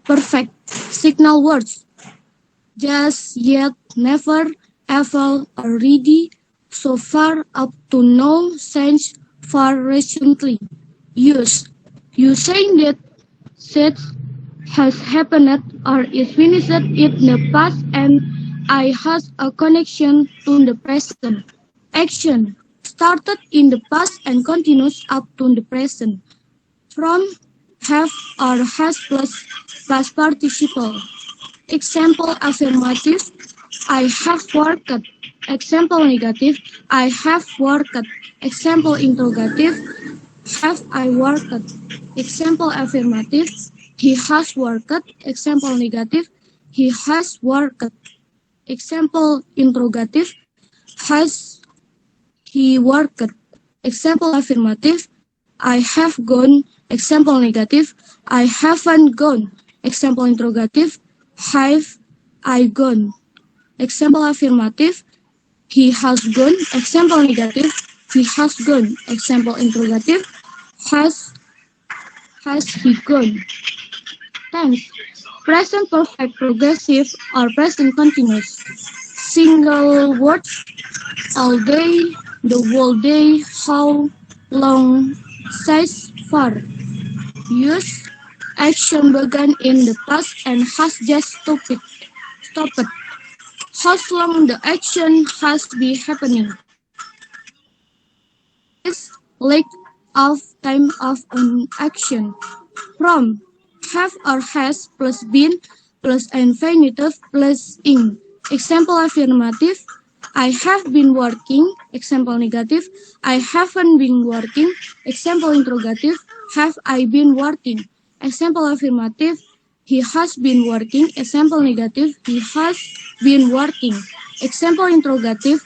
perfect signal words. Just, yet, never, ever, already, so far, up to now, since, far, recently. Use. You saying that such has happened or is finished in the past and I has a connection to the present. Action. Started in the past and continues up to the present. From, have or has plus past participle. Example affirmative, I have worked. Example negative, I have worked. Example interrogative, have I worked? Example affirmative, he has worked. Example negative, he has worked. Example interrogative, has he worked? Example affirmative, I have gone. Example negative, I haven't gone. Example interrogative, have I gone? Example affirmative, he has gone. Example negative, he has gone. Example interrogative, has he gone? Tense. Present perfect progressive or present continuous. Single words, all day, the whole day, how, long, size, far. Use, action began in the past and has just stopped. How long the action has been happening. Is lack of time of an action. From, have or has plus been plus infinitive plus ing. Example affirmative, I have been working. Example negative, I haven't been working. Example interrogative, have I been working? Example affirmative, he has been working. Example negative, he has been working. Example interrogative,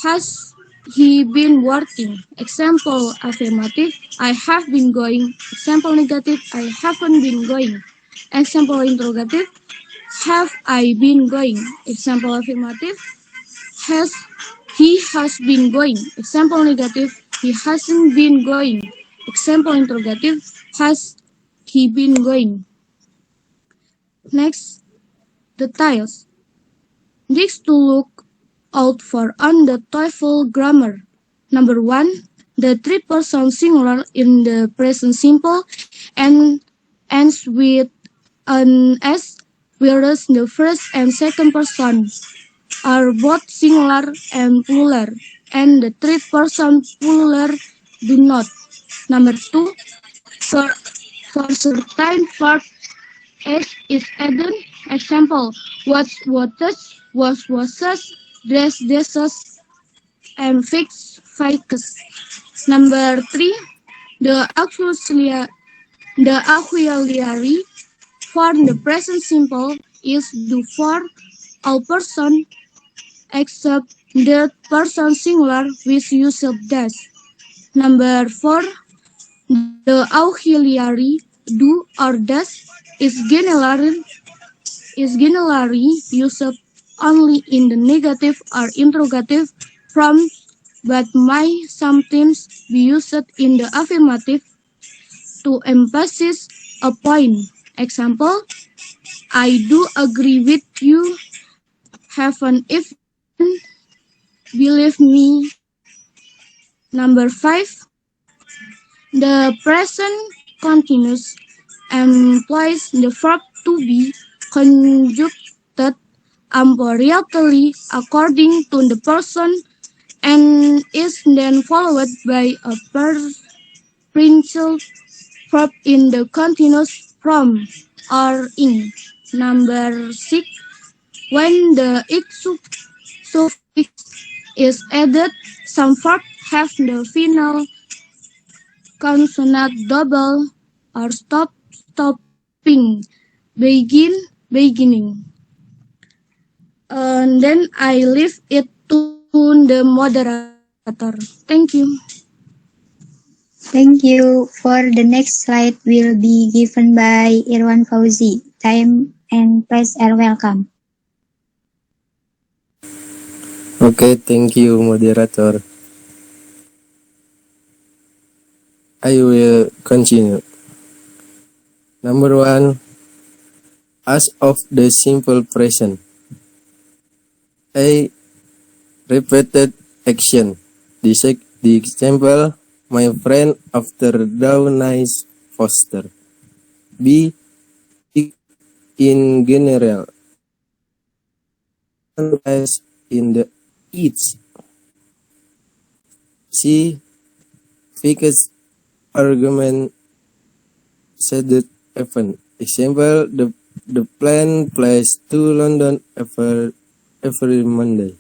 has he been working? Example affirmative, I have been going. Example negative, I haven't been going. Example interrogative, have I been going? Example affirmative, he has been going. Example negative, he hasn't been going. Example interrogative, has he been going? Next, details. This to look out for on the TOEFL grammar. Number 1, the three-person singular in the present simple and ends with an S, whereas the first and second person are both singular and plural, and the third-person plural do not. Number 2, for certain verbs, S is added. Example, was, dress, dresses, and fix, fixes. Number 3, the auxiliary for the present simple is do for all person except the person singular which use of dash. Number 4, the auxiliary do or dash is generally used only in the negative or interrogative forms, but might sometimes be used in the affirmative to emphasize a point. Example, I do agree with you. Haven't even believe me. Number 5, the present continuous employs the verb to be conjugated appropriately according to the person and is then followed by a principal verb in the continuous form or in. Number 6, when the suffix is added, some verbs have the final consonant double or stopping, beginning. And then I leave it to the moderator. Thank you. Thank you. For the next slide will be given by Irwan Fauzi. Time and place are welcome. Okay, thank you, moderator. I will continue. Number 1, as of the simple present. A. Repeated action. The example, my friend after down nice foster. B. In general. As in the each. C. Fixed argument said that event. Example, the plan flies to London every Monday.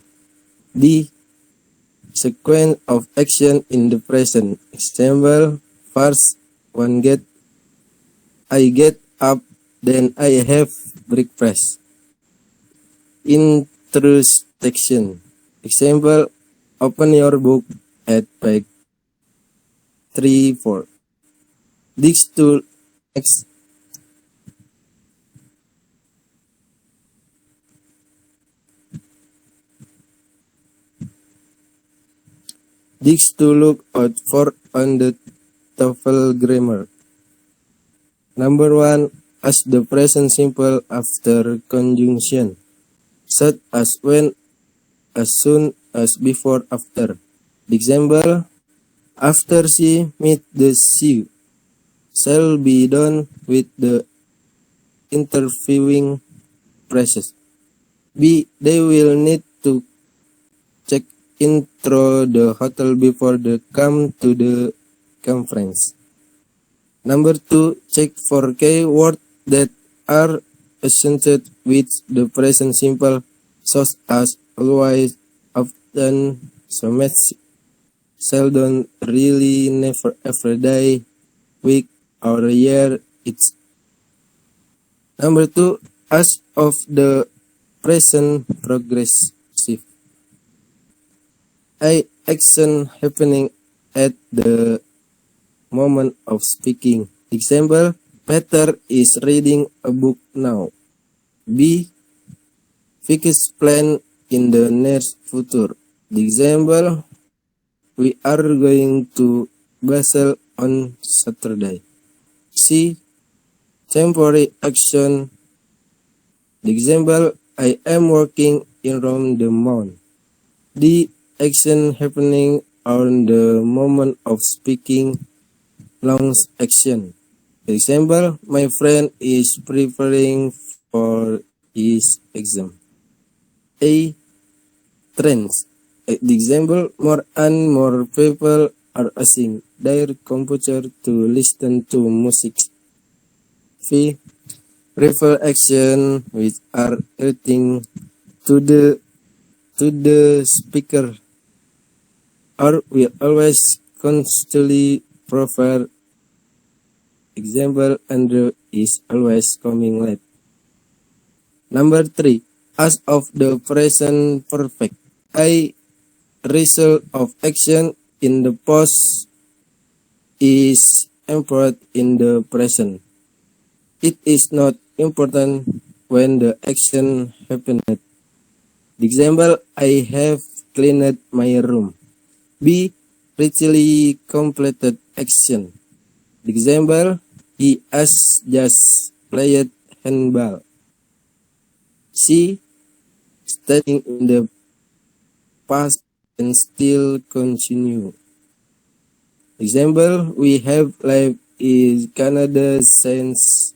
D. Sequence of action in the present. Example, first I get up, then I have breakfast. Introspection. Example, open your book at page 3-4. These two next. These to look out for on the TOEFL grammar. Number 1, as the present simple after conjunction, such as when, as soon as, before, after. Example, after she meet the shoe, shall be done with the interviewing process. B. They will need to check in through the hotel before they come to the conference. Number 2, check for keywords that are associated with the present simple, such as always, often, so much, seldom, really, never, every day, week, or year, it's. Number 2, as of the present progressive. A. Action happening at the moment of speaking. Example, Peter is reading a book now. B. Fixed plan in the near future. The example, we are going to Basel on Saturday. C. Temporary action. The example, I am working in Rome the month. D. Action happening on the moment of speaking, long action. Example, my friend is preparing for his exam. A. Trends. The example, more and more people are using their computer to listen to music. V. Refer action which are relating to the speaker, or we always constantly prefer. Example, Andrew is always coming late. Number 3, as of the present perfect. A. Result of action in the past is employed in the present. It is not important when the action happened. The example, I have cleaned my room. B. Richly completed action. The example, he has just played handball. C. Studying in the past and still continue. Example, we have lived in Canada since.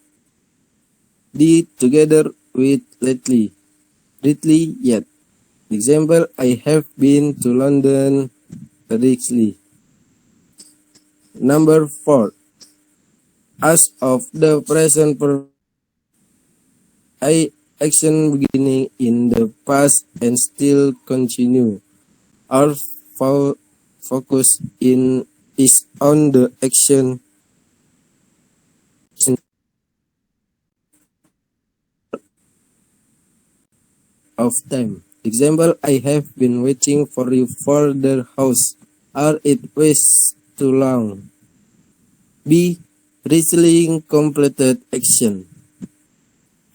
D. Together with lately yet. Example, I have been to London recently. Number 4, as of the present I action beginning in the past and still continue. Our focus is on the action of time. Example, I have been waiting for you for the house, or it was too long. B. Recently completed action.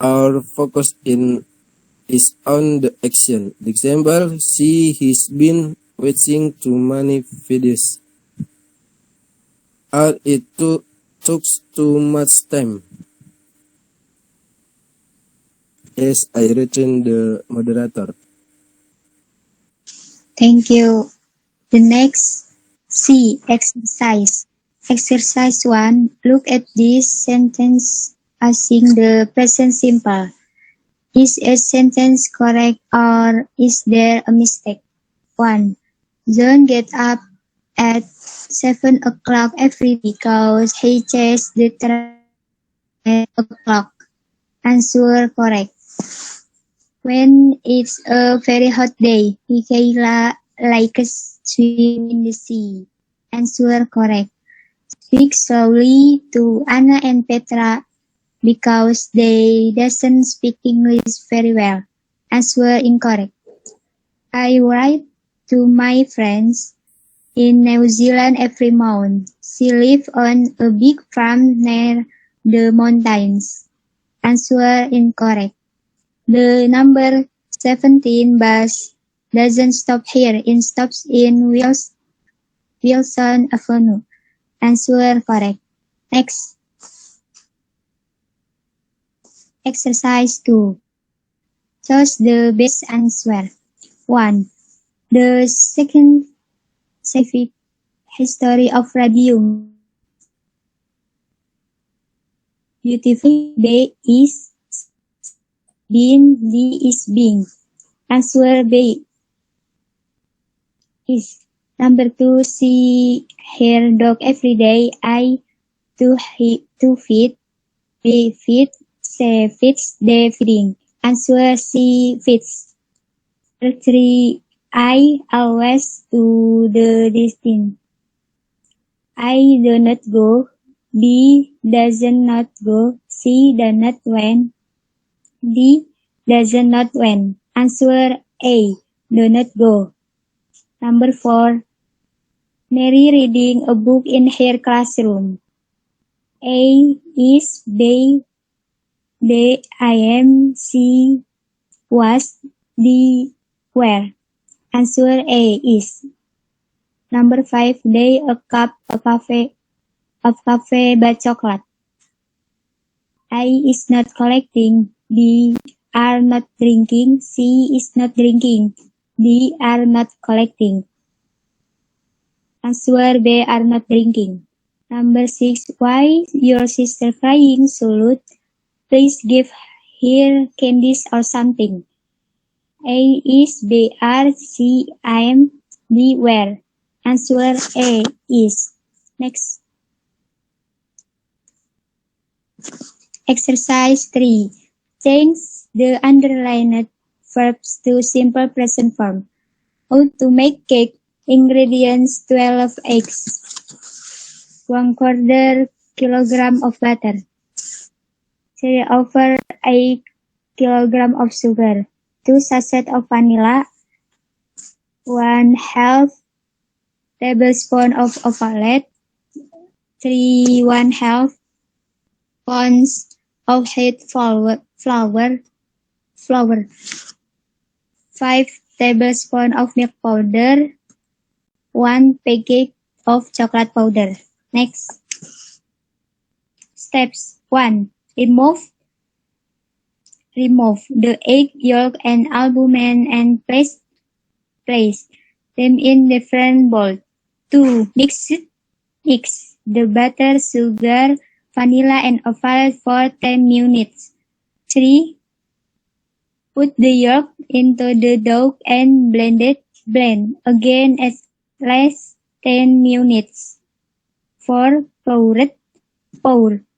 Our focus is on the action. The example, she has been watching too many videos, or it took too much time. Yes, I return the moderator. Thank you. The next C. Exercise. Exercise 1. Look at this sentence asking the present simple. Is a sentence correct or is there a mistake? 1. John gets up at 7 o'clock every day because he chases the train at 8 o'clock. Answer correct. When it's a very hot day, Michaela likes swim in the sea. Answer correct. Speak slowly to Anna and Petra because they doesn't speak English very well. Answer incorrect. I write to my friends in New Zealand every month. She lives on a big farm near the mountains. Answer incorrect. The number 17 bus doesn't stop here. It stops in Wilson Avenue. Answer correct. Next. Exercise 2. Choose the best answer. 1. The second scientific history of radium. Beautiful day is being, D is being. Answer B is. Number 2, see her dog every day. I to feed, B feed, C feeds, D feeding. Answer C feeds. Number 3, I always do the distance. I do not go. B does not go. C does not went. D does not went. Answer A. Do not go. Number 4. Mary reading a book in her classroom. A is, B I am, C was, D where. Answer A is. Number 5. They a cup of coffee but chocolate. I is not collecting. B are not drinking. C is not drinking. D are not collecting. Answer B are not drinking. Number 6. Why your sister crying, Sulut? Please give her candies or something. A is, B are, C I am, D where. Answer A is. Next. Exercise 3. Change the underlined verbs to simple present form. How to make cake. Ingredients 12 eggs. 1/4 kilogram of butter. 3/8 kilogram of sugar. 2 sachets of vanilla. 1/2 tablespoon of omelette. 3/1/2 pounds of wheat flour. 5 tablespoons of milk powder. 1 packet of chocolate powder. Next. Steps 1. Remove the egg yolk and albumen and place them in different bowls. 2. Mix the butter, sugar, vanilla, and omelette for 10 minutes. 3. Put the yolk into the dough and blend again at least 10 minutes. 4. Pour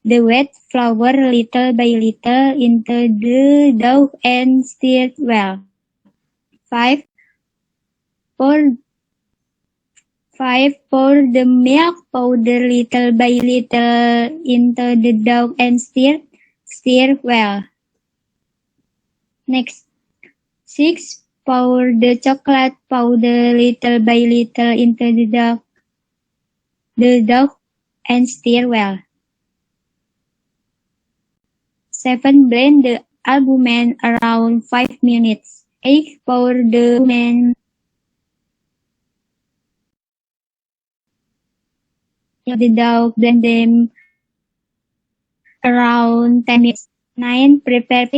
the wet flour little by little into the dough and stir well. 5. Pour the milk powder little by little into the dough and stir well. Next. 6. Pour the chocolate powder little by little into the dough and stir well. 7. Blend the albumen around 5 minutes. 8. Pour the albumen in the dough, blend them around 10 minutes. 9. Prepare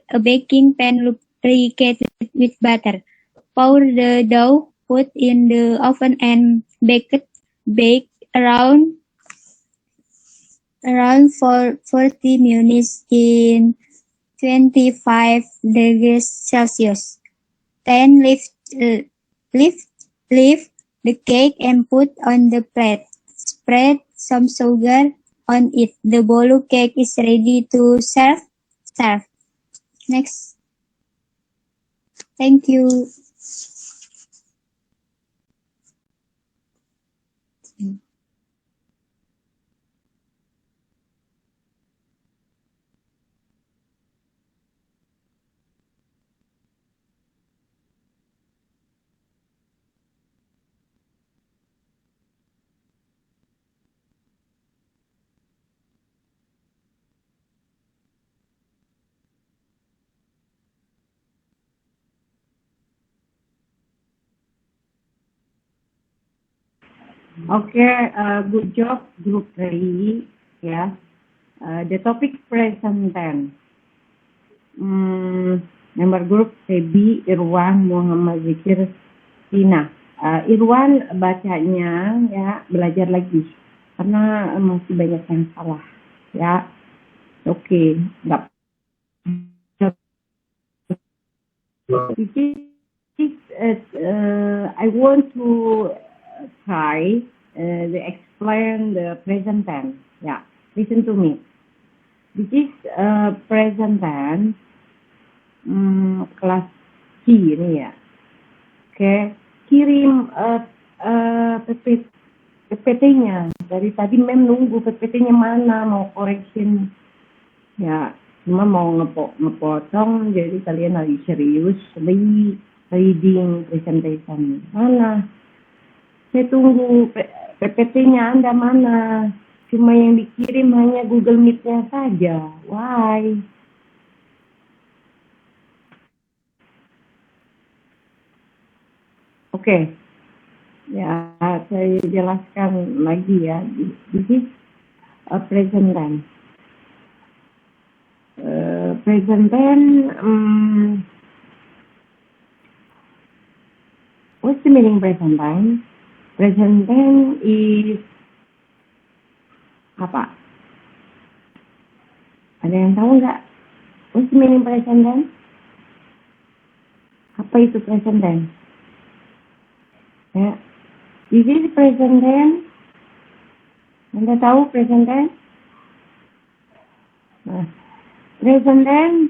a baking pan lubricated with butter. Pour the dough, put in the oven and bake around for 40 minutes in 25 degrees Celsius. Then lift the cake and put on the plate. Spread some sugar on it. The bolu cake is ready to serve. Next. Thank you. Okay, good job, Group 3. Yeah, the topic present tense. Member group Febi, Irwan, Muhammad Zikir, Tina. Irwan bacanya ya belajar lagi karena masih banyak yang salah. Ya, oke, nggak. I want to try to explain the present tense. Yeah, listen to me. This is present tense kelas C ini ya. Oke, kirim PPT-nya. Dari tadi mem nunggu PPT-nya mana, mau correction. Ya, cuma mau ngepotong, jadi kalian lagi serius reading presentation. Mana? Saya tunggu PPT-nya Anda mana? Cuma yang dikirim hanya Google Meet-nya saja. Why? Oke. Ya, saya jelaskan lagi ya. This is a present tense. Present tense, what's the meaning present tense? Present tense is apa? Ada yang tahu nggak? What's the meaning present tense? Apa itu present tense? Ya, this is present tense. Anda tahu present tense? Nah, present tense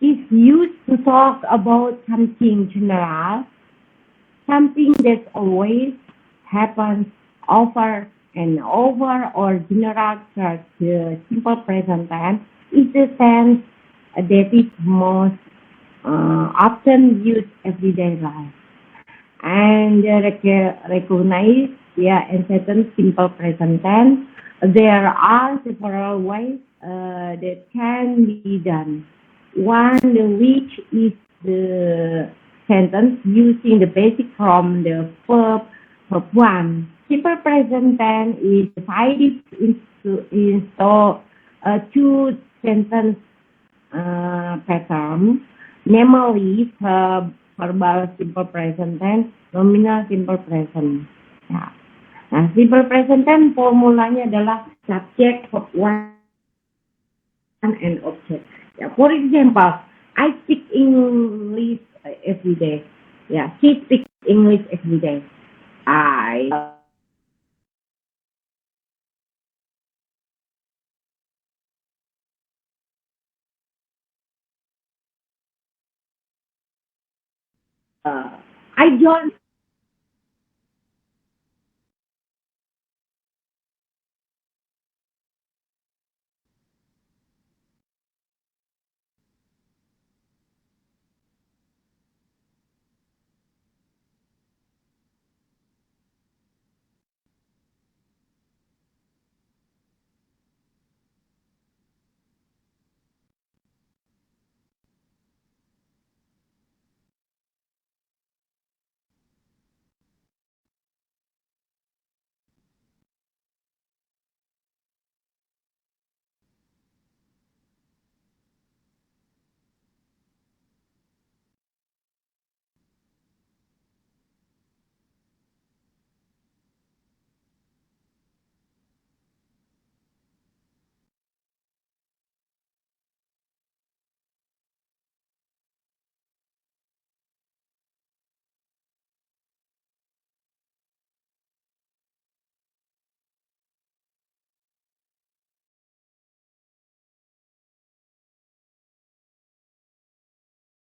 is used to talk about something general, something that always happens over and over, or general. The simple present tense is the tense that is most often used everyday life. And recognize, in certain simple present tense, there are several ways that can be done. One which is the sentence using the basic from the verb 1. Simple present tense is divided into two sentence patterns, namely verbal simple present tense, nominal simple present. Ya. Nah, simple present tense formulanya adalah subject, verb 1, and object. Ya, for example, I speak English every day. Yeah, she speaks English every day. I don't